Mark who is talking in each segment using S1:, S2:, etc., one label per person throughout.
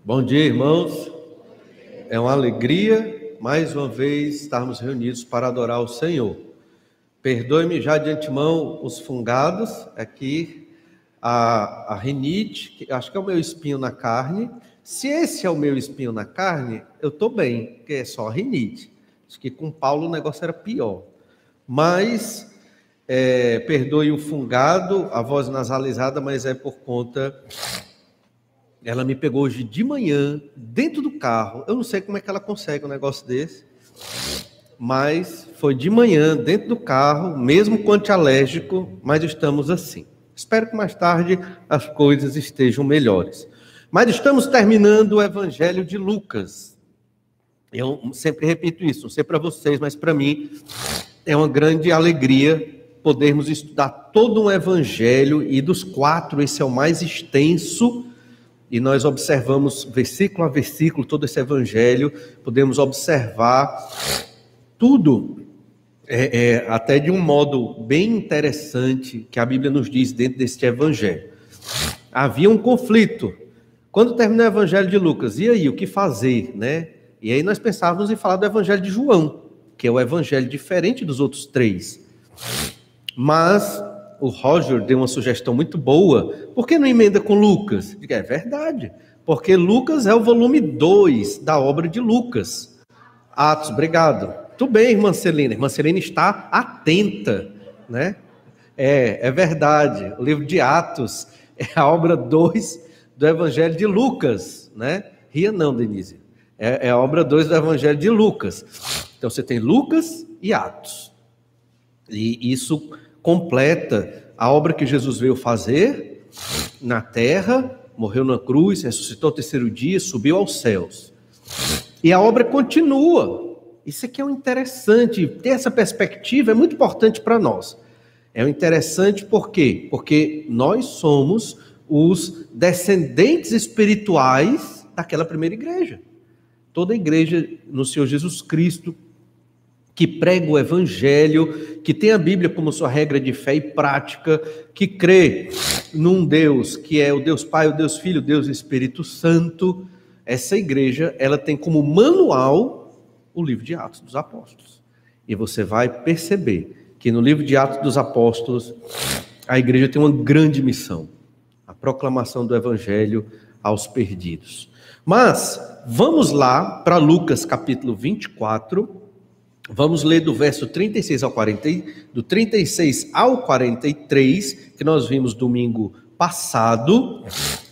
S1: Bom dia, irmãos. É uma alegria, mais uma vez, estarmos reunidos para adorar o Senhor. Perdoe-me já de antemão os fungados, aqui a rinite, que acho que é o meu espinho na carne. Se esse é o meu espinho na carne, eu estou bem, porque é só a rinite. Acho que com Paulo o negócio era pior. Mas, perdoe o fungado, a voz nasalizada, mas é por conta... Ela me pegou hoje de manhã, dentro do carro. Eu não sei como é que ela consegue um negócio desse, mas foi de manhã, dentro do carro, mesmo com antialérgico, mas estamos assim. Espero que mais tarde as coisas estejam melhores. Mas estamos terminando o Evangelho de Lucas. Eu sempre repito isso, não sei para vocês, mas para mim é uma grande alegria podermos estudar todo um Evangelho, e dos 4, esse é o mais extenso. E nós observamos versículo a versículo todo esse evangelho, podemos observar tudo, até de um modo bem interessante, que a Bíblia nos diz dentro deste evangelho. Havia um conflito. Quando terminou o evangelho de Lucas, e aí, o que fazer, né? E aí nós pensávamos em falar do evangelho de João, que é o evangelho diferente dos outros 3. Mas... o Roger deu uma sugestão muito boa. Por que não emenda com Lucas? É verdade, porque Lucas é o volume 2 da obra de Lucas. Atos, obrigado. Tudo bem, irmã Celina. Irmã Celina está atenta, né? É verdade. O livro de Atos é a obra 2 do Evangelho de Lucas, né? Ria não, Denise. É a obra 2 do Evangelho de Lucas. Então você tem Lucas e Atos. E isso completa a obra que Jesus veio fazer na terra, morreu na cruz, ressuscitou ao 3º dia, subiu aos céus. E a obra continua. Isso aqui é um interessante, ter essa perspectiva é muito importante para nós. É interessante por quê? Porque nós somos os descendentes espirituais daquela primeira igreja. Toda a igreja no Senhor Jesus Cristo, que prega o Evangelho, que tem a Bíblia como sua regra de fé e prática, que crê num Deus que é o Deus Pai, o Deus Filho, o Deus Espírito Santo. Essa igreja, ela tem como manual o livro de Atos dos Apóstolos. E você vai perceber que no livro de Atos dos Apóstolos, a igreja tem uma grande missão, a proclamação do Evangelho aos perdidos. Mas, vamos lá para Lucas capítulo 24, vamos ler do verso 36 ao 40, do 36 ao 43, que nós vimos domingo passado.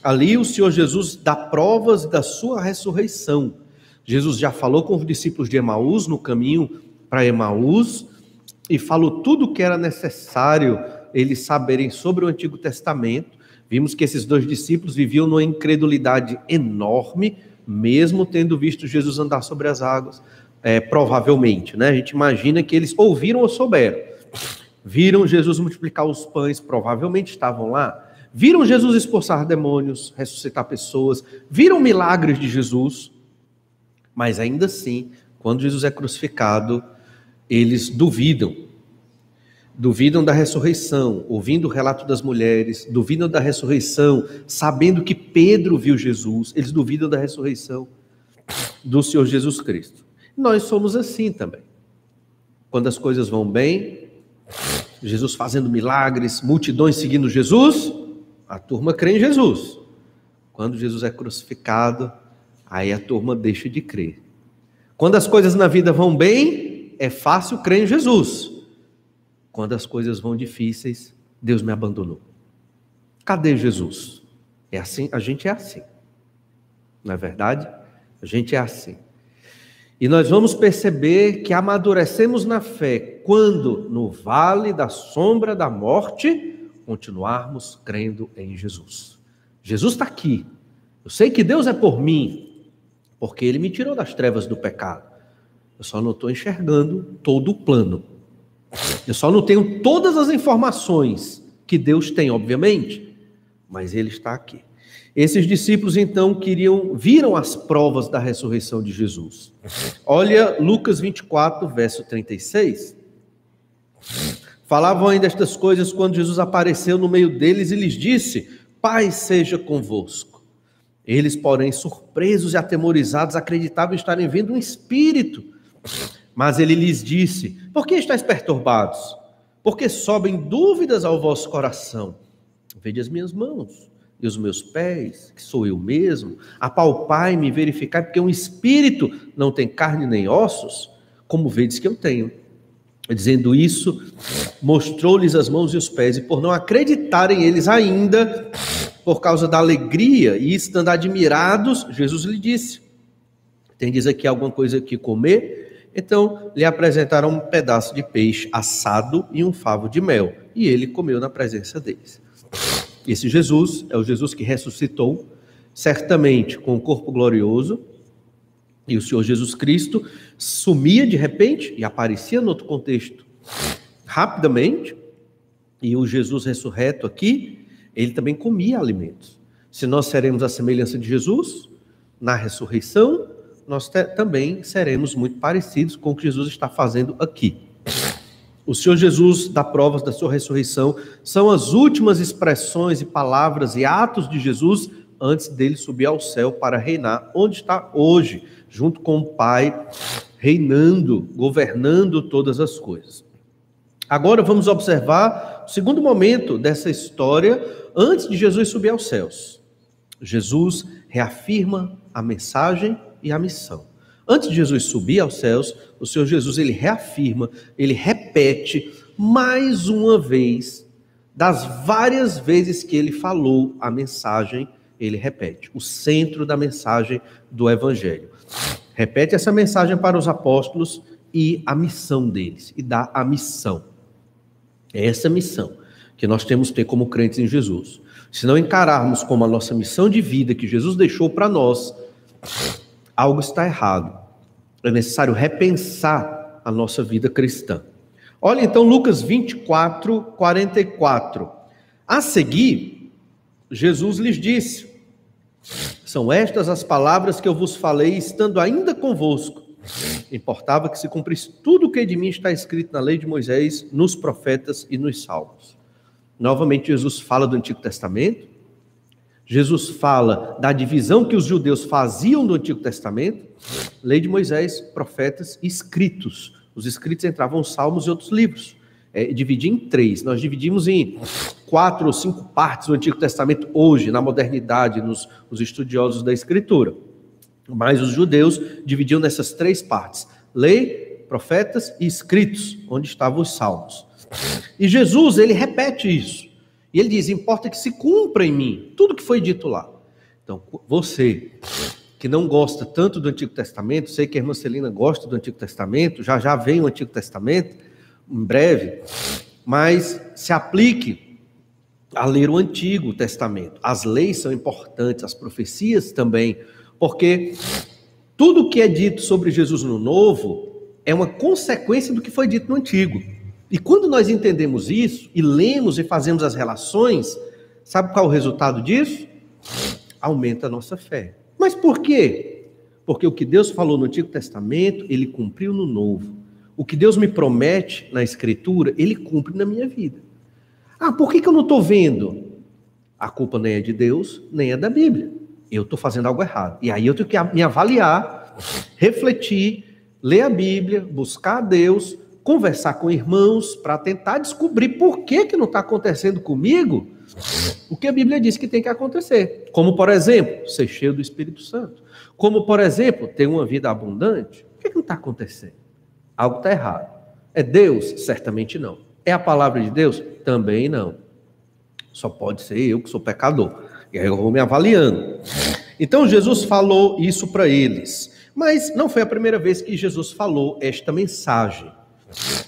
S1: Ali o Senhor Jesus dá provas da sua ressurreição. Jesus já falou com os discípulos de Emaús, no caminho para Emaús, e falou tudo o que era necessário eles saberem sobre o Antigo Testamento. Vimos que esses 2 discípulos viviam numa incredulidade enorme, mesmo tendo visto Jesus andar sobre as águas. Provavelmente, né? A gente imagina que eles ouviram ou souberam. Viram Jesus multiplicar os pães, provavelmente estavam lá. Viram Jesus expulsar demônios, ressuscitar pessoas. Viram milagres de Jesus. Mas ainda assim, quando Jesus é crucificado, eles duvidam. Duvidam da ressurreição, ouvindo o relato das mulheres, duvidam da ressurreição, sabendo que Pedro viu Jesus. Eles duvidam da ressurreição do Senhor Jesus Cristo. Nós somos assim também. Quando as coisas vão bem, Jesus fazendo milagres, multidões seguindo Jesus, a turma crê em Jesus. Quando Jesus é crucificado, aí a turma deixa de crer. Quando as coisas na vida vão bem, é fácil crer em Jesus. Quando as coisas vão difíceis, Deus me abandonou. Cadê Jesus? É assim, a gente é assim. Não é verdade? A gente é assim. E nós vamos perceber que amadurecemos na fé quando, no vale da sombra da morte, continuarmos crendo em Jesus. Jesus está aqui. Eu sei que Deus é por mim, porque Ele me tirou das trevas do pecado. Eu só não estou enxergando todo o plano. Eu só não tenho todas as informações que Deus tem, obviamente, mas Ele está aqui. Esses discípulos, então, viram as provas da ressurreição de Jesus. Olha Lucas 24, verso 36. Falavam ainda estas coisas quando Jesus apareceu no meio deles e lhes disse: Paz seja convosco. Eles, porém, surpresos e atemorizados, acreditavam estarem vendo um espírito. Mas ele lhes disse: por que estáis perturbados? Porque sobem dúvidas ao vosso coração. Vede as minhas mãos e os meus pés, que sou eu mesmo. Apalpai-me e verificai, porque um espírito não tem carne nem ossos, como vedes que eu tenho. Dizendo isso, mostrou-lhes as mãos e os pés, e por não acreditarem eles ainda, por causa da alegria e estando admirados, Jesus lhe disse: tendes aqui alguma coisa que comer? Então lhe apresentaram um pedaço de peixe assado e um favo de mel, e ele comeu na presença deles. Esse Jesus é o Jesus que ressuscitou, certamente com o corpo glorioso, e o Senhor Jesus Cristo sumia de repente e aparecia no outro contexto rapidamente, e o Jesus ressurreto aqui, ele também comia alimentos. Se nós seremos a semelhança de Jesus, na ressurreição, nós também seremos muito parecidos com o que Jesus está fazendo aqui. O Senhor Jesus dá provas da sua ressurreição, são as últimas expressões e palavras e atos de Jesus antes dele subir ao céu para reinar, onde está hoje, junto com o Pai, reinando, governando todas as coisas. Agora vamos observar o segundo momento dessa história, antes de Jesus subir aos céus. Jesus reafirma a mensagem e a missão. Antes de Jesus subir aos céus, o Senhor Jesus, ele reafirma, ele repete mais uma vez, das várias vezes que ele falou a mensagem, ele repete, o centro da mensagem do Evangelho. Repete essa mensagem para os apóstolos e a missão deles, e dá a missão. É essa missão que nós temos que ter como crentes em Jesus. Se não encararmos como a nossa missão de vida que Jesus deixou para nós, algo está errado. É necessário repensar a nossa vida cristã. Olha então Lucas 24, 44. A seguir, Jesus lhes disse: são estas as palavras que eu vos falei, estando ainda convosco. Importava que se cumprisse tudo o que de mim está escrito na lei de Moisés, nos profetas e nos salmos. Novamente, Jesus fala do Antigo Testamento. Jesus fala da divisão que os judeus faziam do Antigo Testamento. Lei de Moisés, profetas e escritos. Os escritos entravam os salmos e outros livros. Dividir em 3. Nós dividimos em 4 ou 5 partes do Antigo Testamento hoje, na modernidade, nos estudiosos da Escritura. Mas os judeus dividiam nessas 3 partes: lei, profetas e escritos, onde estavam os salmos. E Jesus, ele repete isso. E ele diz: importa que se cumpra em mim tudo que foi dito lá. Então, você que não gosta tanto do Antigo Testamento, sei que a irmã Celina gosta do Antigo Testamento, já vem o Antigo Testamento, em breve, mas se aplique a ler o Antigo Testamento. As leis são importantes, as profecias também, porque tudo o que é dito sobre Jesus no Novo é uma consequência do que foi dito no Antigo. E quando nós entendemos isso, e lemos e fazemos as relações, sabe qual é o resultado disso? Aumenta a nossa fé. Mas por quê? Porque o que Deus falou no Antigo Testamento, ele cumpriu no Novo. O que Deus me promete na Escritura, ele cumpre na minha vida. Ah, por que eu não estou vendo? A culpa nem é de Deus, nem é da Bíblia. Eu estou fazendo algo errado. E aí eu tenho que me avaliar, refletir, ler a Bíblia, buscar a Deus, conversar com irmãos para tentar descobrir por que não está acontecendo comigo o que a Bíblia diz que tem que acontecer. Como, por exemplo, ser cheio do Espírito Santo. Como, por exemplo, ter uma vida abundante. Por que não está acontecendo? Algo está errado. É Deus? Certamente não. É a palavra de Deus? Também não. Só pode ser eu que sou pecador. E aí eu vou me avaliando. Então Jesus falou isso para eles. Mas não foi a primeira vez que Jesus falou esta mensagem.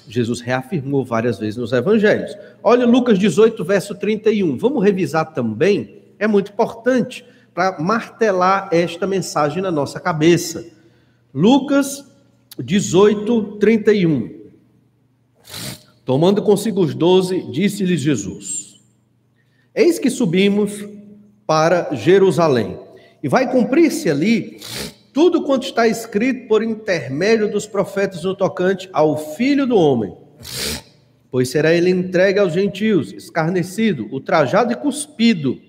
S1: Jesus reafirmou várias vezes nos evangelhos. Olha Lucas 18, verso 31. Vamos revisar também. É muito importante para martelar esta mensagem na nossa cabeça. Lucas 18, 31. Tomando consigo os 12, disse-lhes Jesus: eis que subimos para Jerusalém, e vai cumprir-se ali tudo quanto está escrito por intermédio dos profetas no tocante ao Filho do Homem. Pois será ele entregue aos gentios, escarnecido, ultrajado e cuspido.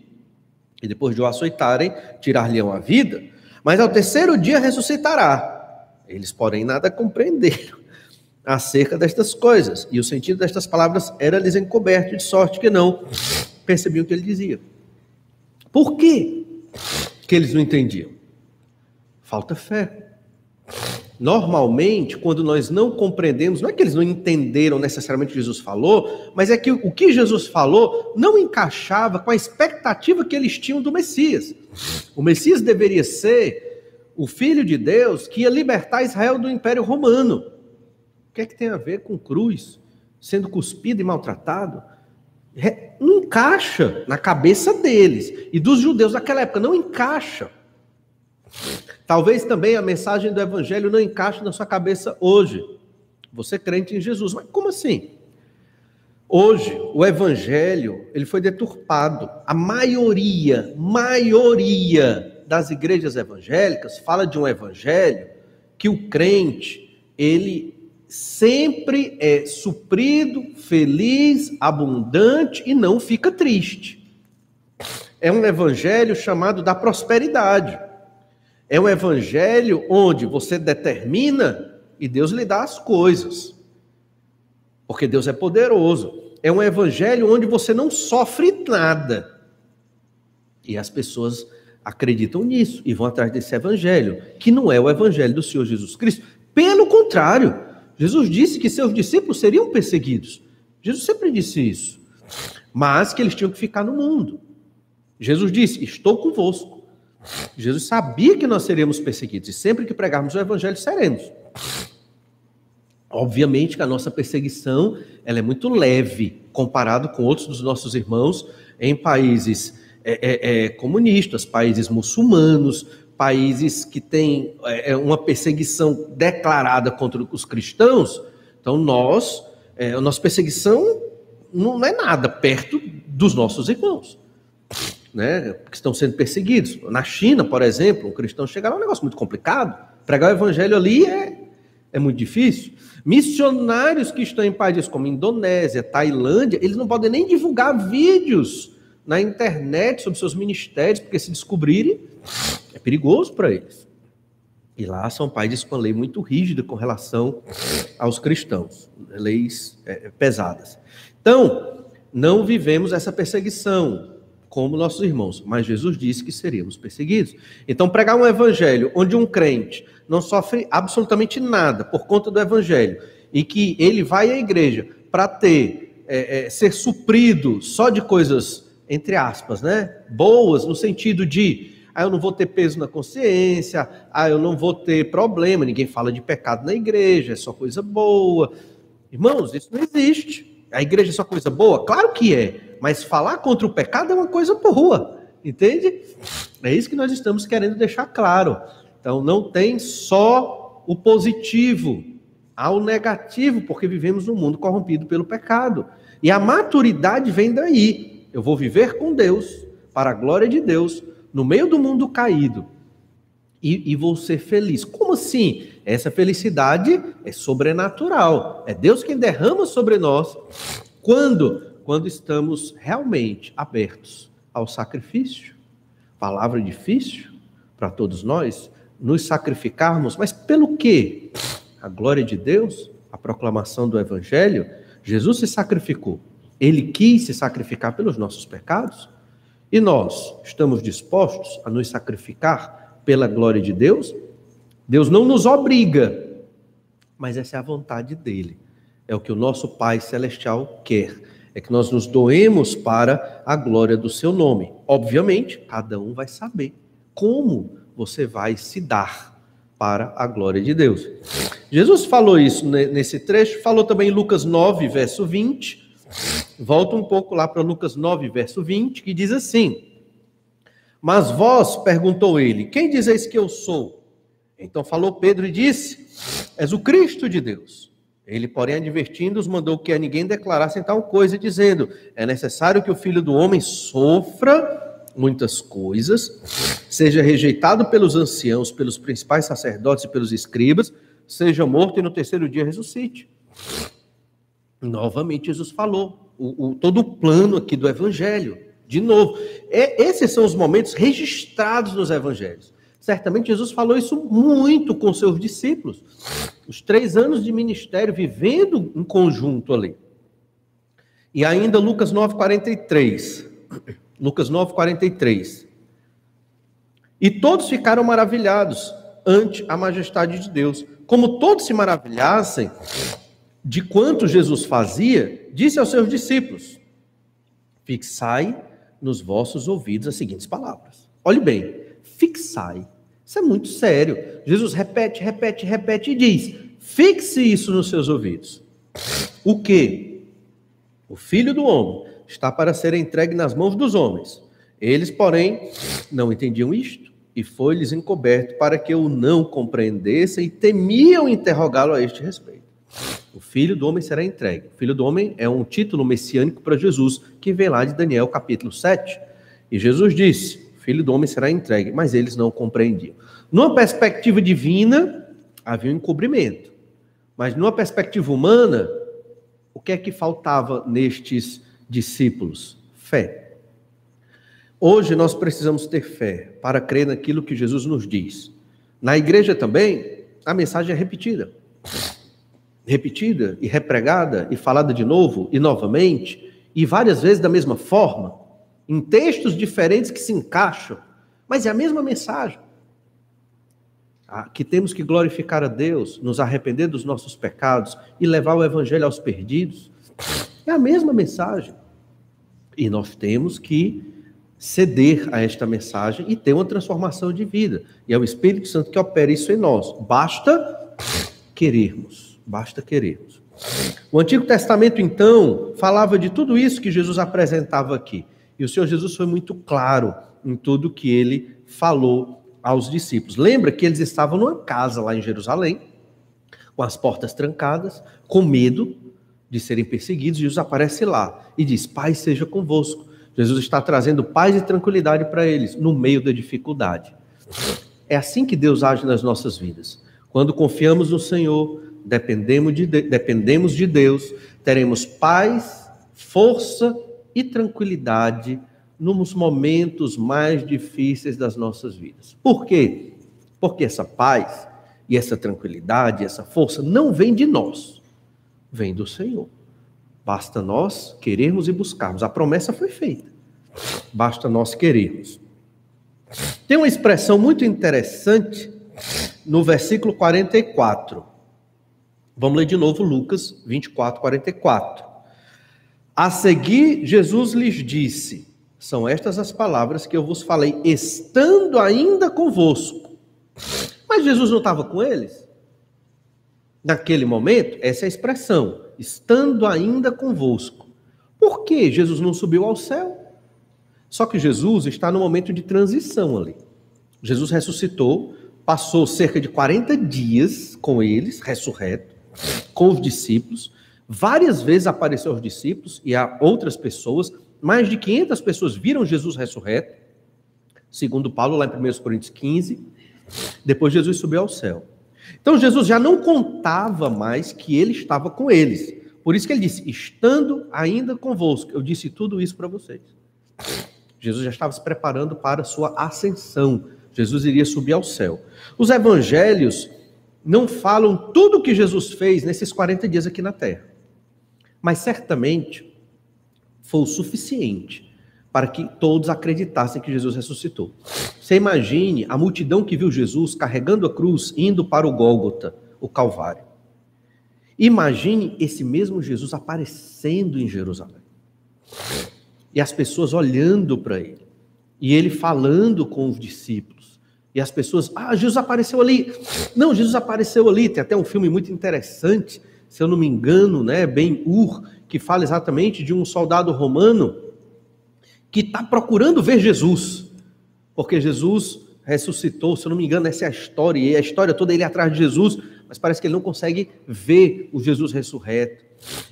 S1: e depois de o açoitarem, tirar-lhe-ão a vida, mas ao terceiro dia ressuscitará. Eles, porém, nada compreenderam acerca destas coisas, e o sentido destas palavras era-lhes encoberto, de sorte que não percebiam o que ele dizia. Por quê que eles não entendiam? Falta fé. Normalmente, quando nós não compreendemos, não é que eles não entenderam necessariamente o que Jesus falou, mas é que o que Jesus falou não encaixava com a expectativa que eles tinham do Messias. O Messias deveria ser o Filho de Deus que ia libertar Israel do Império Romano. O que é que tem a ver com cruz, sendo cuspido e maltratado? Não encaixa na cabeça deles e dos judeus daquela época, não encaixa. Talvez também a mensagem do Evangelho não encaixe na sua cabeça hoje. Você crente em Jesus, mas como assim? Hoje, o Evangelho ele foi deturpado. A maioria das igrejas evangélicas fala de um Evangelho que o crente, ele sempre é suprido, feliz, abundante e não fica triste. É um Evangelho chamado da prosperidade. É um evangelho onde você determina e Deus lhe dá as coisas. Porque Deus é poderoso. É um evangelho onde você não sofre nada. E as pessoas acreditam nisso e vão atrás desse evangelho, que não é o evangelho do Senhor Jesus Cristo. Pelo contrário, Jesus disse que seus discípulos seriam perseguidos. Jesus sempre disse isso. Mas que eles tinham que ficar no mundo. Jesus disse, estou convosco. Jesus sabia que nós seríamos perseguidos, e sempre que pregarmos o evangelho, seremos. Obviamente que a nossa perseguição ela é muito leve, comparado com outros dos nossos irmãos em países comunistas, países muçulmanos, países que têm uma perseguição declarada contra os cristãos. Então a nossa perseguição não é nada perto dos nossos irmãos, né, que estão sendo perseguidos. Na China, por exemplo, um cristão chega lá, é um negócio muito complicado. Pregar o evangelho ali é muito difícil. Missionários que estão em países como Indonésia, Tailândia, eles não podem nem divulgar vídeos na internet sobre seus ministérios, porque se descobrirem, é perigoso para eles. E lá são países com a lei muito rígida com relação aos cristãos, leis pesadas. Então, não vivemos essa perseguição como nossos irmãos, mas Jesus disse que seríamos perseguidos. Então, pregar um evangelho onde um crente não sofre absolutamente nada por conta do evangelho, e que ele vai à igreja para ser suprido só de coisas, entre aspas, né, boas, no sentido de, eu não vou ter peso na consciência, eu não vou ter problema, ninguém fala de pecado na igreja, é só coisa boa. Irmãos, isso não existe. A igreja é só coisa boa? Claro que é. Mas falar contra o pecado é uma coisa boa, entende? É isso que nós estamos querendo deixar claro. Então, não tem só o positivo, há o negativo, porque vivemos num mundo corrompido pelo pecado. E a maturidade vem daí. Eu vou viver com Deus, para a glória de Deus, no meio do mundo caído, e vou ser feliz. Como assim? Essa felicidade é sobrenatural. É Deus quem derrama sobre nós quando estamos realmente abertos ao sacrifício. Palavra difícil para todos nós, nos sacrificarmos, mas pelo quê? A glória de Deus, a proclamação do Evangelho. Jesus se sacrificou. Ele quis se sacrificar pelos nossos pecados. E nós estamos dispostos a nos sacrificar pela glória de Deus? Deus não nos obriga, mas essa é a vontade dele. É o que o nosso Pai Celestial quer. É que nós nos doemos para a glória do seu nome. Obviamente, cada um vai saber como você vai se dar para a glória de Deus. Jesus falou isso nesse trecho, falou também em Lucas 9, verso 20. Volta um pouco lá para Lucas 9, verso 20, que diz assim: mas vós, perguntou ele, quem dizeis que eu sou? Então falou Pedro e disse, és o Cristo de Deus. Ele, porém, advertindo-os, mandou que a ninguém declarassem tal coisa, dizendo, é necessário que o Filho do Homem sofra muitas coisas, seja rejeitado pelos anciãos, pelos principais sacerdotes e pelos escribas, seja morto e no terceiro dia ressuscite. Novamente Jesus falou, todo o plano aqui do Evangelho. De novo. Esses são os momentos registrados nos evangelhos. Certamente Jesus falou isso muito com seus discípulos. Os 3 anos de ministério vivendo em conjunto ali. E ainda Lucas 9:43. Lucas 9:43. E todos ficaram maravilhados ante a majestade de Deus. Como todos se maravilhassem de quanto Jesus fazia, disse aos seus discípulos: fixai nos vossos ouvidos as seguintes palavras. Olhe bem, fixai. Isso é muito sério. Jesus repete e diz: fixe isso nos seus ouvidos. O quê? O Filho do Homem está para ser entregue nas mãos dos homens. Eles, porém, não entendiam isto, e foi-lhes encoberto para que o não compreendessem e temiam interrogá-lo a este respeito. O Filho do Homem será entregue. O Filho do Homem é um título messiânico para Jesus, que vem lá de Daniel capítulo 7. E Jesus disse: o Filho do Homem será entregue, mas eles não compreendiam. Numa perspectiva divina, havia um encobrimento. Mas numa perspectiva humana, o que é que faltava nestes discípulos? Fé. Hoje nós precisamos ter fé para crer naquilo que Jesus nos diz. Na igreja também, a mensagem é repetida. Repetida e repregada e falada de novo e novamente, e várias vezes da mesma forma, em textos diferentes que se encaixam, mas é a mesma mensagem. Que temos que glorificar a Deus, nos arrepender dos nossos pecados e levar o evangelho aos perdidos. É a mesma mensagem. E nós temos que ceder a esta mensagem e ter uma transformação de vida. E é o Espírito Santo que opera isso em nós. Basta querermos. Basta querermos. O Antigo Testamento, então, falava de tudo isso que Jesus apresentava aqui. E o Senhor Jesus foi muito claro em tudo que ele falou aos discípulos. Lembra que eles estavam numa casa lá em Jerusalém, com as portas trancadas, com medo de serem perseguidos. Jesus aparece lá e diz: paz seja convosco. Jesus está trazendo paz e tranquilidade para eles, no meio da dificuldade. É assim que Deus age nas nossas vidas. Quando confiamos no Senhor, dependemos de Deus, teremos paz, força e tranquilidade nos momentos mais difíceis das nossas vidas. Por quê? Porque essa paz e essa tranquilidade, essa força não vem de nós, vem do Senhor. Basta nós querermos e buscarmos. A promessa foi feita. Basta nós querermos. Tem uma expressão muito interessante no versículo 44. Vamos ler de novo Lucas 24, 44. A seguir, Jesus lhes disse: são estas as palavras que eu vos falei, estando ainda convosco. Mas Jesus não estava com eles? Naquele momento, essa é a expressão, estando ainda convosco. Por que Jesus não subiu ao céu? Só que Jesus está no momento de transição ali. Jesus ressuscitou, passou cerca de 40 dias com eles, ressurreto, com os discípulos. Várias vezes apareceu aos discípulos e a outras pessoas. Mais de 500 pessoas viram Jesus ressurreto, segundo Paulo, lá em 1 Coríntios 15. Depois Jesus subiu ao céu. Então Jesus já não contava mais que ele estava com eles. Por isso que ele disse: estando ainda convosco. Eu disse tudo isso para vocês. Jesus já estava se preparando para a sua ascensão. Jesus iria subir ao céu. Os evangelhos não falam tudo o que Jesus fez nesses 40 dias aqui na terra. Mas certamente foi o suficiente para que todos acreditassem que Jesus ressuscitou. Você imagine a multidão que viu Jesus carregando a cruz, indo para o Gólgota, o Calvário. Imagine esse mesmo Jesus aparecendo em Jerusalém. E as pessoas olhando para ele. E ele falando com os discípulos. E as pessoas: Jesus apareceu ali. Não, Jesus apareceu ali. Tem até um filme muito interessante, se eu não me engano, né, Ben-Hur, que fala exatamente de um soldado romano que está procurando ver Jesus, porque Jesus ressuscitou, se eu não me engano, essa é a história, e a história toda ele atrás de Jesus, mas parece que ele não consegue ver o Jesus ressurreto.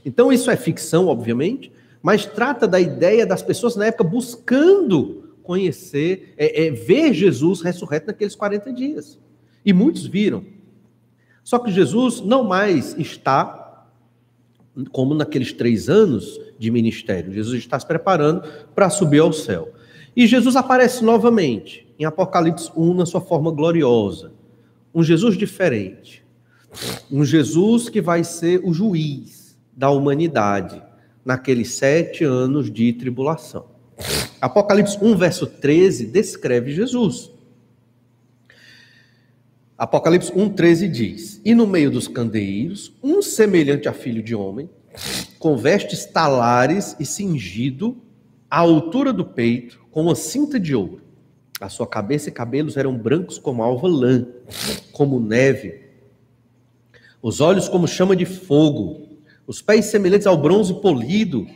S1: Então isso é ficção, obviamente, mas trata da ideia das pessoas na época buscando conhecer, ver Jesus ressurreto naqueles 40 dias. E muitos viram. Só que Jesus não mais está como naqueles 3 anos de ministério. Jesus está se preparando para subir ao céu. E Jesus aparece novamente em Apocalipse 1 na sua forma gloriosa. Um Jesus diferente. Um Jesus que vai ser o juiz da humanidade naqueles 7 anos de tribulação. Apocalipse 1, verso 13, descreve Jesus. Apocalipse 1, 13 diz: E no meio dos candeeiros, um semelhante a filho de homem, com vestes talares e cingido à altura do peito, com uma cinta de ouro. A sua cabeça e cabelos eram brancos como alva lã, como neve. Os olhos como chama de fogo. Os pés semelhantes ao bronze polido,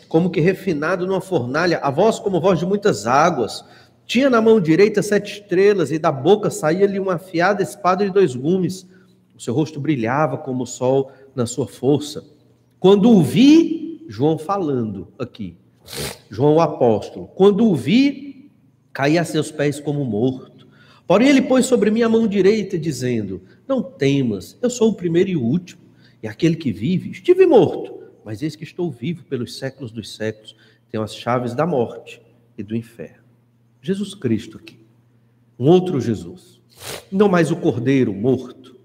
S1: como que refinado numa fornalha. A voz como voz de muitas águas. Tinha na mão direita 7 estrelas, e da boca saía-lhe uma afiada espada de 2 gumes. O seu rosto brilhava como o sol na sua força. Quando o vi, João falando aqui, João o apóstolo, quando o vi, caí a seus pés como morto. Porém ele pôs sobre mim a mão direita, dizendo: Não temas, eu sou o primeiro e o último, e aquele que vive. Estive morto, mas eis que estou vivo pelos séculos dos séculos. Tenho as chaves da morte e do inferno. Jesus Cristo aqui, um outro Jesus, não mais o Cordeiro morto,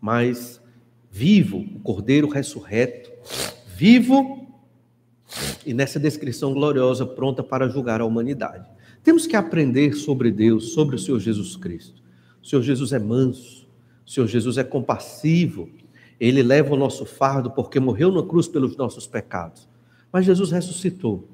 S1: mas vivo, o Cordeiro ressurreto, vivo e nessa descrição gloriosa pronta para julgar a humanidade. Temos que aprender sobre Deus, sobre o Senhor Jesus Cristo. O Senhor Jesus é manso, o Senhor Jesus é compassivo, Ele leva o nosso fardo porque morreu na cruz pelos nossos pecados. Mas Jesus ressuscitou,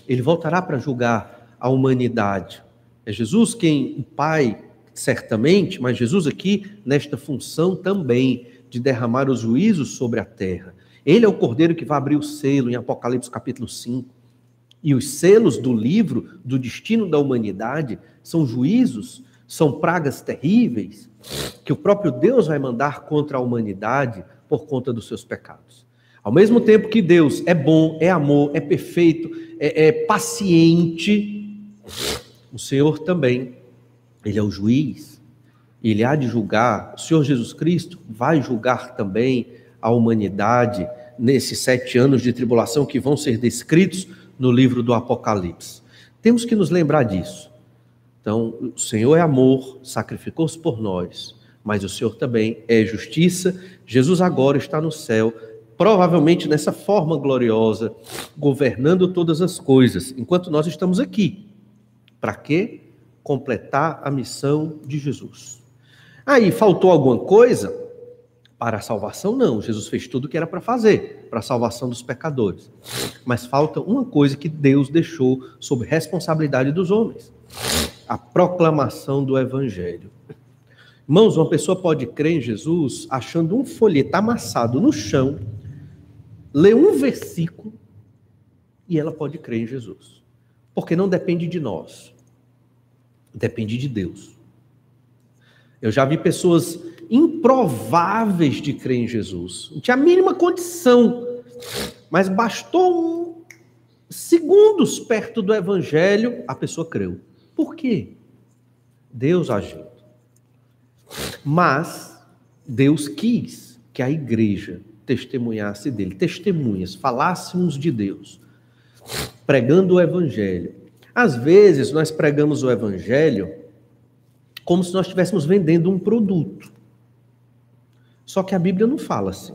S1: Ele voltará para julgar a humanidade. É Jesus quem o Pai, certamente, mas Jesus aqui nesta função também de derramar os juízos sobre a terra. Ele é o Cordeiro que vai abrir o selo em Apocalipse capítulo 5. E os selos do livro do destino da humanidade são juízos, são pragas terríveis que o próprio Deus vai mandar contra a humanidade por conta dos seus pecados. Ao mesmo tempo que Deus é bom, é amor, é perfeito, é paciente, o Senhor também, Ele é o juiz, Ele há de julgar. O Senhor Jesus Cristo vai julgar também a humanidade nesses 7 anos de tribulação que vão ser descritos no livro do Apocalipse. Temos que nos lembrar disso. Então, o Senhor é amor, sacrificou-se por nós, mas o Senhor também é justiça. Jesus agora está no céu, provavelmente nessa forma gloriosa, governando todas as coisas, enquanto nós estamos aqui. Para quê? Completar a missão de Jesus. Aí, faltou alguma coisa? Para a salvação, não. Jesus fez tudo o que era para fazer, para a salvação dos pecadores. Mas falta uma coisa que Deus deixou sob responsabilidade dos homens: a proclamação do Evangelho. Irmãos, uma pessoa pode crer em Jesus achando um folheto amassado no chão, ler um versículo e ela pode crer em Jesus. Porque não depende de nós, depende de Deus. Eu já vi pessoas improváveis de crer em Jesus, não tinha a mínima condição, mas bastou segundos perto do Evangelho, a pessoa creu. Por quê? Deus agiu. Mas Deus quis que a igreja testemunhasse dele, testemunhas, falássemos de Deus, pregando o Evangelho. Às vezes nós pregamos o Evangelho como se nós estivéssemos vendendo um produto. Só que a Bíblia não fala assim.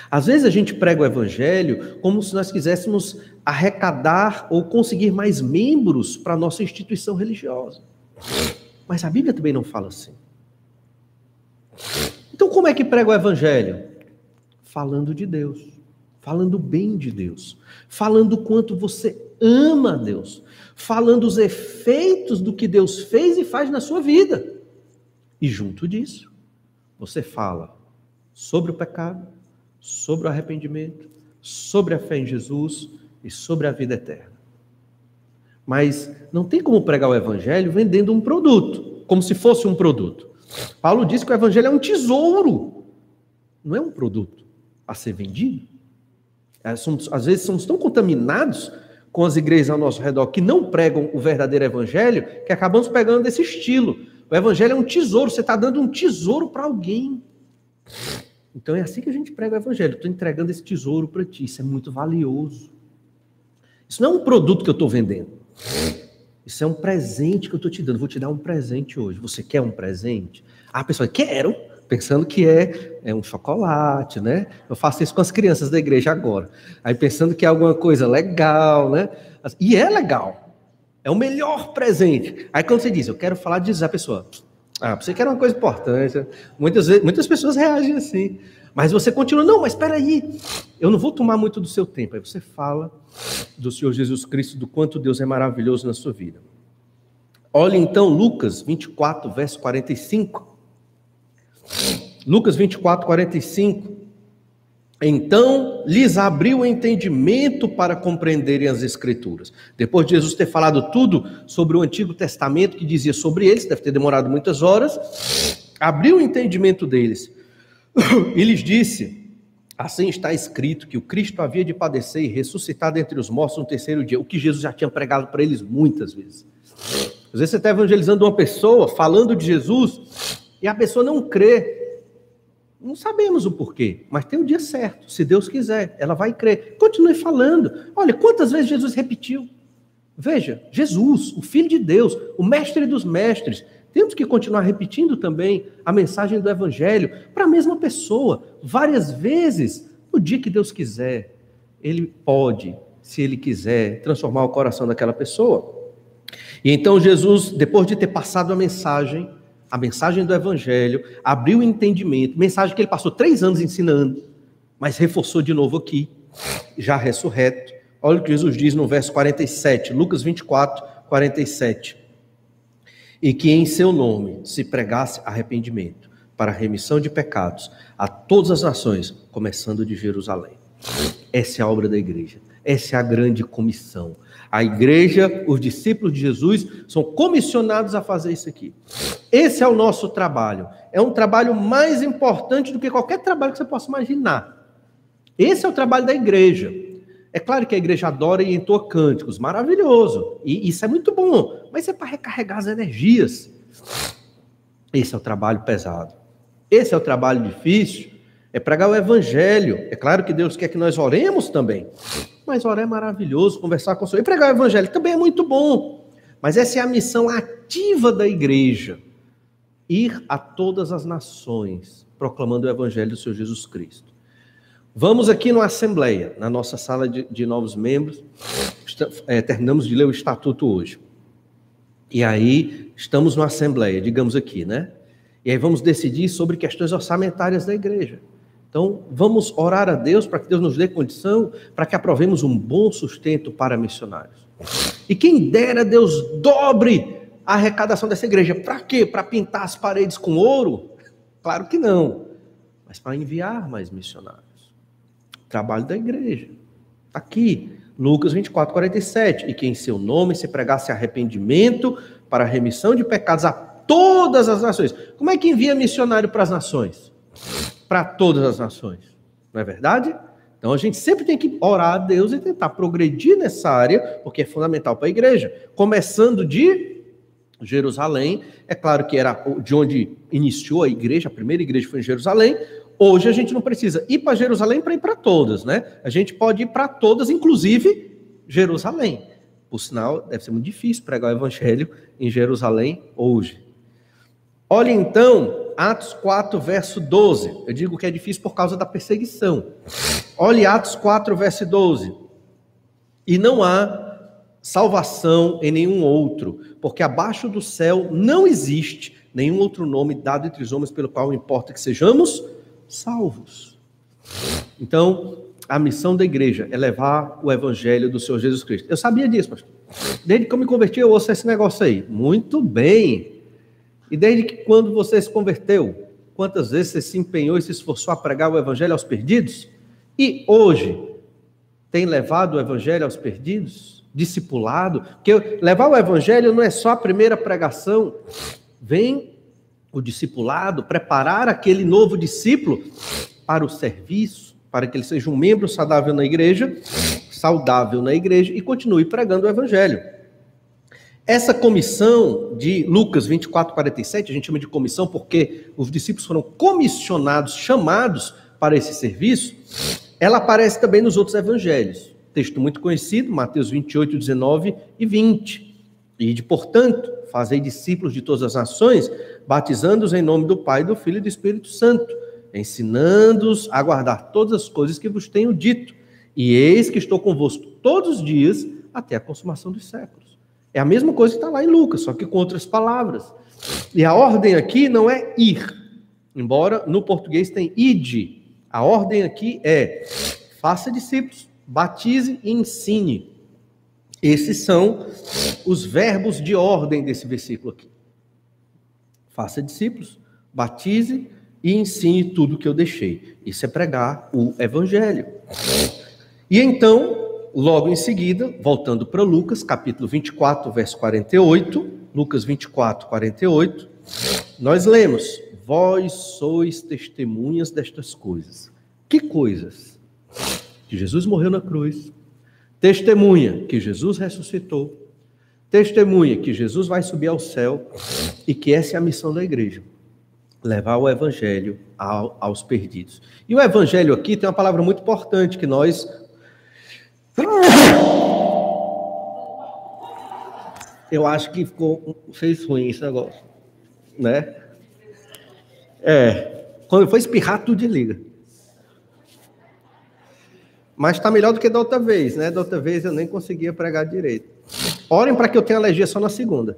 S1: Às vezes a gente prega o Evangelho como se nós quiséssemos arrecadar ou conseguir mais membros para a nossa instituição religiosa. Mas a Bíblia também não fala assim. Então como é que prega o Evangelho? Falando de Deus, falando bem de Deus, falando o quanto você ama a Deus, falando os efeitos do que Deus fez e faz na sua vida. E junto disso, você fala sobre o pecado, sobre o arrependimento, sobre a fé em Jesus e sobre a vida eterna. Mas não tem como pregar o Evangelho vendendo um produto, como se fosse um produto. Paulo diz que o Evangelho é um tesouro, não é um produto a ser vendido. Às vezes somos tão contaminados com as igrejas ao nosso redor que não pregam o verdadeiro Evangelho, que acabamos pegando desse estilo. O Evangelho é um tesouro, você está dando um tesouro para alguém. Então é assim que a gente prega o evangelho. Estou entregando esse tesouro para ti, isso é muito valioso. Isso não é um produto que eu estou vendendo. Isso é um presente que eu estou te dando. Vou te dar um presente hoje. Você quer um presente? A pessoa, quero, pensando que é um chocolate, né? Eu faço isso com as crianças da igreja agora. Aí pensando que é alguma coisa legal, né? E é legal. É o melhor presente. Aí quando você diz, eu quero falar de Jesus, a pessoa, você quer uma coisa importante. Muitas pessoas reagem assim. Mas você continua, não, mas espera aí, eu não vou tomar muito do seu tempo. Aí você fala do Senhor Jesus Cristo, do quanto Deus é maravilhoso na sua vida. Olha então Lucas 24, verso 45. Lucas 24, 45. Então lhes abriu o entendimento para compreenderem as Escrituras. Depois de Jesus ter falado tudo sobre o Antigo Testamento que dizia sobre eles, deve ter demorado muitas horas, abriu o entendimento deles e lhes disse: assim está escrito que o Cristo havia de padecer e ressuscitar dentre os mortos no terceiro dia, o que Jesus já tinha pregado para eles muitas vezes. Às vezes você está evangelizando uma pessoa, falando de Jesus, e a pessoa não crê. Não sabemos o porquê, mas tem o dia certo. Se Deus quiser, ela vai crer. Continue falando. Olha, quantas vezes Jesus repetiu. Veja, Jesus, o Filho de Deus, o Mestre dos Mestres. Temos que continuar repetindo também a mensagem do Evangelho para a mesma pessoa, várias vezes. No dia que Deus quiser, Ele pode, se Ele quiser, transformar o coração daquela pessoa. E então Jesus, depois de ter passado a mensagem do Evangelho, abriu o entendimento, mensagem que ele passou 3 anos ensinando, mas reforçou de novo aqui, já ressurreto. Olha o que Jesus diz no verso 47, Lucas 24, 47. E que em seu nome se pregasse arrependimento para a remissão de pecados a todas as nações, começando de Jerusalém. Essa é a obra da igreja, essa é a grande comissão. A igreja, os discípulos de Jesus, são comissionados a fazer isso aqui. Esse é o nosso trabalho. É um trabalho mais importante do que qualquer trabalho que você possa imaginar. Esse é o trabalho da igreja. É claro que a igreja adora e entoa cânticos, maravilhoso. E isso é muito bom, mas é para recarregar as energias. Esse é o trabalho pesado. Esse é o trabalho difícil. É pregar o evangelho. É claro que Deus quer que nós oremos também. Mas orar é maravilhoso, conversar com o Senhor. E pregar o evangelho também é muito bom. Mas essa é a missão ativa da igreja. Ir a todas as nações, proclamando o evangelho do Senhor Jesus Cristo. Vamos aqui na Assembleia, na nossa sala de novos membros. Terminamos de ler o Estatuto hoje. E aí, estamos na Assembleia, digamos aqui, né? E aí vamos decidir sobre questões orçamentárias da igreja. Então, vamos orar a Deus para que Deus nos dê condição para que aprovemos um bom sustento para missionários. E quem dera Deus dobre a arrecadação dessa igreja. Para quê? Para pintar as paredes com ouro? Claro que não. Mas para enviar mais missionários. Trabalho da igreja. Aqui, Lucas 24, 47. E que em seu nome se pregasse arrependimento para a remissão de pecados a todas as nações. Como é que envia missionário para as nações? Para todas as nações. Não é verdade? Então a gente sempre tem que orar a Deus e tentar progredir nessa área, porque é fundamental para a igreja. Começando de Jerusalém, é claro que era de onde iniciou a igreja, a primeira igreja foi em Jerusalém. Hoje a gente não precisa ir para Jerusalém para ir para todas, né? A gente pode ir para todas, inclusive Jerusalém. Por sinal, deve ser muito difícil pregar o evangelho em Jerusalém hoje. Olha então, Atos 4, verso 12. Eu digo que é difícil por causa da perseguição. Olhe Atos 4, verso 12. E não há salvação em nenhum outro, porque abaixo do céu não existe nenhum outro nome dado entre os homens pelo qual importa que sejamos salvos. Então, a missão da igreja é levar o evangelho do Senhor Jesus Cristo. Eu sabia disso, pastor. Desde que eu me converti, eu ouço esse negócio aí. Muito bem. E desde que quando você se converteu, quantas vezes você se empenhou e se esforçou a pregar o evangelho aos perdidos? E hoje, tem levado o evangelho aos perdidos? Discipulado? Porque levar o evangelho não é só a primeira pregação. Vem o discipulado, preparar aquele novo discípulo para o serviço, para que ele seja um membro saudável na igreja e continue pregando o evangelho. Essa comissão de Lucas 24, 47, a gente chama de comissão porque os discípulos foram comissionados, chamados para esse serviço, ela aparece também nos outros evangelhos. Texto muito conhecido, Mateus 28, 19 e 20. Ide, portanto, fazei discípulos de todas as nações, batizando-os em nome do Pai, do Filho e do Espírito Santo, ensinando-os a guardar todas as coisas que vos tenho dito. E eis que estou convosco todos os dias até a consumação dos séculos. É a mesma coisa que está lá em Lucas, só que com outras palavras. E a ordem aqui não é ir, embora no português tem ide. A ordem aqui é faça discípulos, batize e ensine. Esses são os verbos de ordem desse versículo aqui. Faça discípulos, batize e ensine tudo que eu deixei. Isso é pregar o evangelho. E então, logo em seguida, voltando para Lucas, capítulo 24, verso 48, Lucas 24, 48, nós lemos: vós sois testemunhas destas coisas. Que coisas? Que Jesus morreu na cruz, testemunha que Jesus ressuscitou, testemunha que Jesus vai subir ao céu e que essa é a missão da igreja, levar o evangelho aos perdidos. E o evangelho aqui tem uma palavra muito importante que nós... Eu acho que fez ruim esse negócio, né? Quando for espirrar, tudo desliga. Mas está melhor do que da outra vez, né? Da outra vez eu nem conseguia pregar direito. Orem para que eu tenha alergia só na segunda.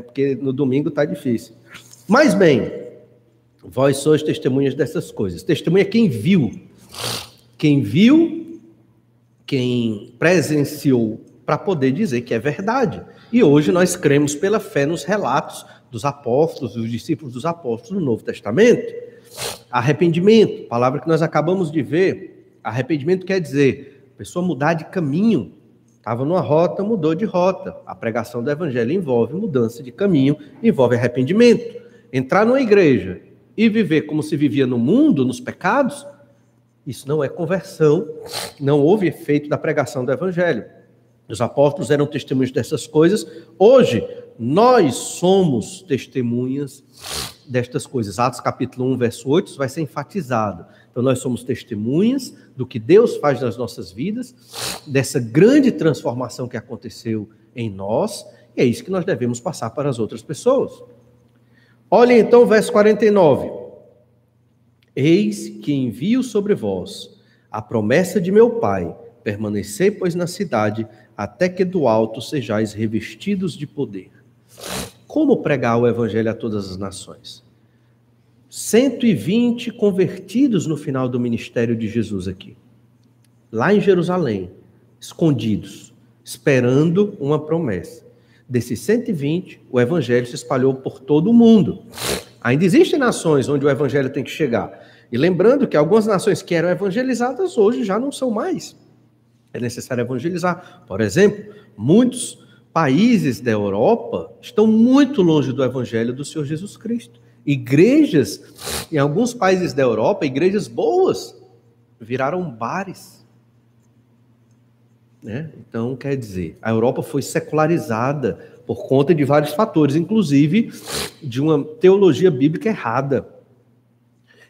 S1: Porque no domingo está difícil. Mas bem, vós sois testemunhas dessas coisas. Testemunha é quem viu. Quem viu, quem presenciou, para poder dizer que é verdade. E hoje nós cremos pela fé nos relatos dos apóstolos, dos discípulos dos apóstolos no Novo Testamento. Arrependimento, palavra que nós acabamos de ver. Arrependimento quer dizer a pessoa mudar de caminho. Estava numa rota, mudou de rota. A pregação do evangelho envolve mudança de caminho, envolve arrependimento. Entrar numa igreja e viver como se vivia no mundo, nos pecados, isso não é conversão, não houve efeito da pregação do evangelho. Os apóstolos eram testemunhas dessas coisas. Hoje, nós somos testemunhas destas coisas. Atos capítulo 1, verso 8, isso vai ser enfatizado. Então, nós somos testemunhas do que Deus faz nas nossas vidas, dessa grande transformação que aconteceu em nós, e é isso que nós devemos passar para as outras pessoas. Olhem então o verso 49. Eis que envio sobre vós a promessa de meu Pai, permanecei, pois, na cidade, até que do alto sejais revestidos de poder. Como pregar o evangelho a todas as nações? 120 convertidos no final do ministério de Jesus aqui. Lá em Jerusalém, escondidos, esperando uma promessa. Desses 120, o evangelho se espalhou por todo o mundo. Ainda existem nações onde o evangelho tem que chegar. E lembrando que algumas nações que eram evangelizadas hoje já não são mais. É necessário evangelizar. Por exemplo, muitos países da Europa estão muito longe do evangelho do Senhor Jesus Cristo. Igrejas, em alguns países da Europa, igrejas boas, viraram bares. Né? Então, quer dizer, a Europa foi secularizada por conta de vários fatores, inclusive de uma teologia bíblica errada.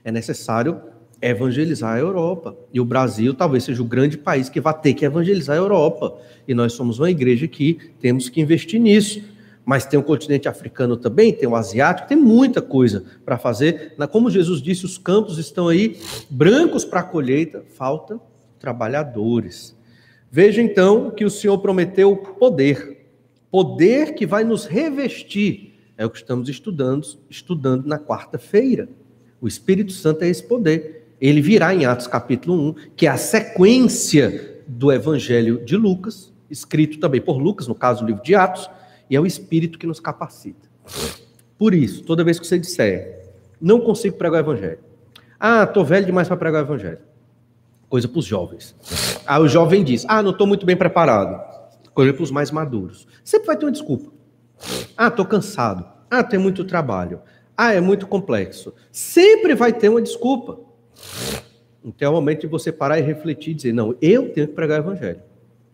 S1: É necessário evangelizar a Europa. E o Brasil talvez seja o grande país que vai ter que evangelizar a Europa. E nós somos uma igreja que temos que investir nisso. Mas tem o continente africano também, tem o asiático, tem muita coisa para fazer. Como Jesus disse, os campos estão aí brancos para a colheita, falta trabalhadores. Veja então que o Senhor prometeu poder. Poder que vai nos revestir. É o que estamos estudando na quarta-feira. O Espírito Santo é esse poder. Ele virá em Atos capítulo 1, que é a sequência do Evangelho de Lucas, escrito também por Lucas, no caso do livro de Atos, e é o Espírito que nos capacita. Por isso, toda vez que você disser, não consigo pregar o Evangelho. Estou velho demais para pregar o Evangelho. Coisa para os jovens. O jovem diz, não estou muito bem preparado. Coisa para os mais maduros. Sempre vai ter uma desculpa. Estou cansado. Tem muito trabalho. É muito complexo. Sempre vai ter uma desculpa. Então é o momento de você parar e refletir e dizer, não, eu tenho que pregar o Evangelho.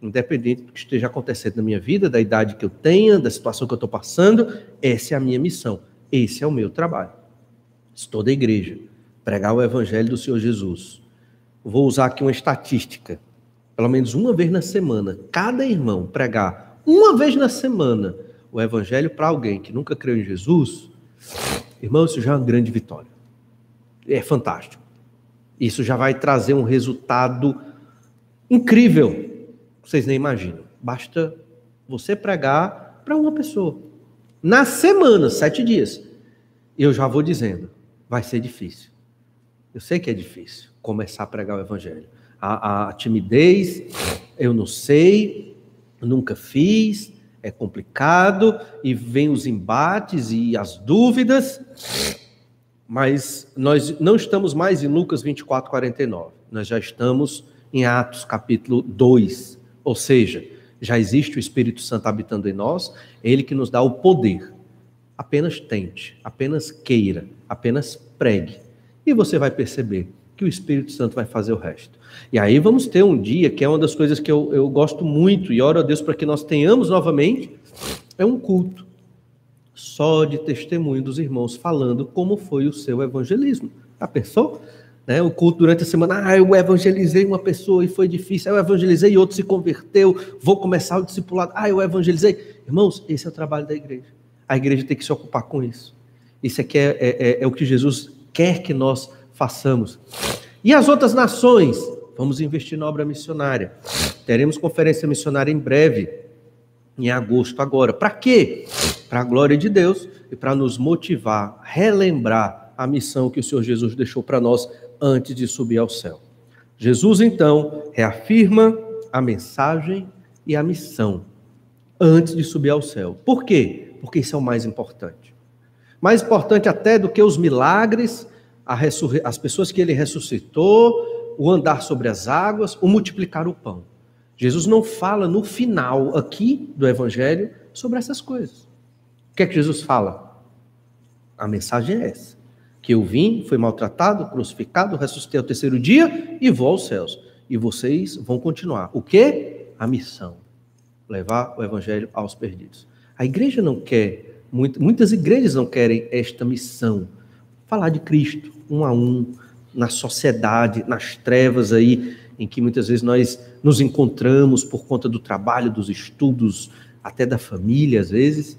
S1: Independente do que esteja acontecendo na minha vida, da idade que eu tenha, da situação que eu estou passando, essa é a minha missão. Esse é o meu trabalho. Estou da igreja. pregar o evangelho do Senhor Jesus. Vou usar aqui uma estatística. Pelo menos uma vez na semana, cada irmão pregar uma vez na semana o evangelho para alguém que nunca creu em Jesus, irmão, isso já é uma grande vitória. É fantástico. Isso já vai trazer um resultado incrível. Vocês nem imaginam. Basta você pregar para uma pessoa. Na semana, 7 dias. Eu já vou dizendo, vai ser difícil. Eu sei que é difícil começar a pregar o evangelho. A timidez, eu não sei, nunca fiz, é complicado, e vem os embates e as dúvidas, mas nós não estamos mais em Lucas 24, 49, nós já estamos em Atos capítulo 2, ou seja, já existe o Espírito Santo habitando em nós, é Ele que nos dá o poder. Apenas tente, apenas queira, apenas pregue, e você vai perceber que o Espírito Santo vai fazer o resto. E aí vamos ter um dia, que é uma das coisas que eu gosto muito, e oro a Deus para que nós tenhamos novamente, é um culto só de testemunho dos irmãos, falando como foi o seu evangelismo. Já pensou? Né? O culto durante a semana, eu evangelizei uma pessoa e foi difícil, eu evangelizei e outro se converteu, vou começar o discipulado, eu evangelizei. Irmãos, esse é o trabalho da igreja. A igreja tem que se ocupar com isso. Isso aqui é o que Jesus quer que nós façamos. E as outras nações? Vamos investir na obra missionária. Teremos conferência missionária em breve, em agosto agora. Para quê? Para a glória de Deus e para nos motivar, relembrar a missão que o Senhor Jesus deixou para nós antes de subir ao céu. Jesus, então, reafirma a mensagem e a missão antes de subir ao céu. Por quê? Porque isso é o mais importante. Mais importante até do que os milagres, as pessoas que ele ressuscitou, o andar sobre as águas, o multiplicar o pão. Jesus não fala no final aqui do evangelho sobre essas coisas. O que é que Jesus fala? A mensagem é essa. Que eu vim, fui maltratado, crucificado, ressuscitei ao 3º dia e vou aos céus. E vocês vão continuar. O quê? A missão. Levar o evangelho aos perdidos. A igreja não quer, muitas igrejas não querem esta missão. Falar de Cristo, um a um, na sociedade, nas trevas aí, em que muitas vezes nós nos encontramos por conta do trabalho, dos estudos, até da família, às vezes.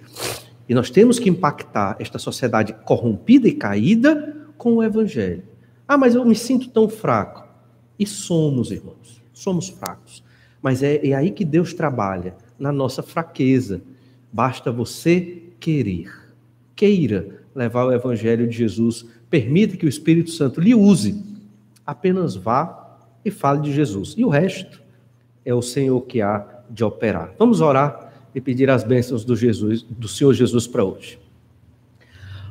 S1: E nós temos que impactar esta sociedade corrompida e caída com o evangelho. Mas eu me sinto tão fraco. E somos, irmãos, somos fracos. Mas é aí que Deus trabalha, na nossa fraqueza. Basta você querer. Queira levar o evangelho de Jesus. Permita que o Espírito Santo lhe use. Apenas vá e fale de Jesus. E o resto é o Senhor que há de operar. Vamos orar e pedir as bênçãos do Senhor Jesus para hoje.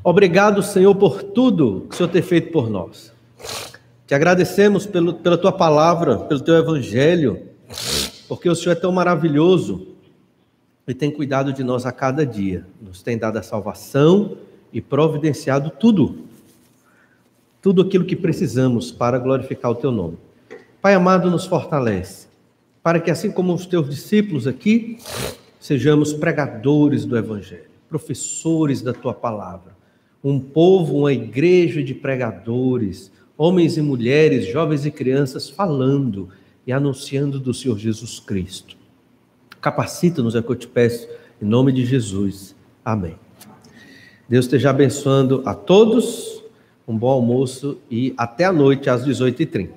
S1: Obrigado, Senhor, por tudo que o Senhor tem feito por nós. Te agradecemos pela tua palavra, pelo teu evangelho, porque o Senhor é tão maravilhoso e tem cuidado de nós a cada dia. Nos tem dado a salvação e providenciado tudo aquilo que precisamos para glorificar o teu nome. Pai amado, nos fortalece, para que assim como os teus discípulos aqui, sejamos pregadores do evangelho, professores da tua palavra, um povo, uma igreja de pregadores, homens e mulheres, jovens e crianças, falando e anunciando do Senhor Jesus Cristo. Capacita-nos, é o que eu te peço, em nome de Jesus. Amém. Deus esteja abençoando a todos, um bom almoço e até a noite às 18h30.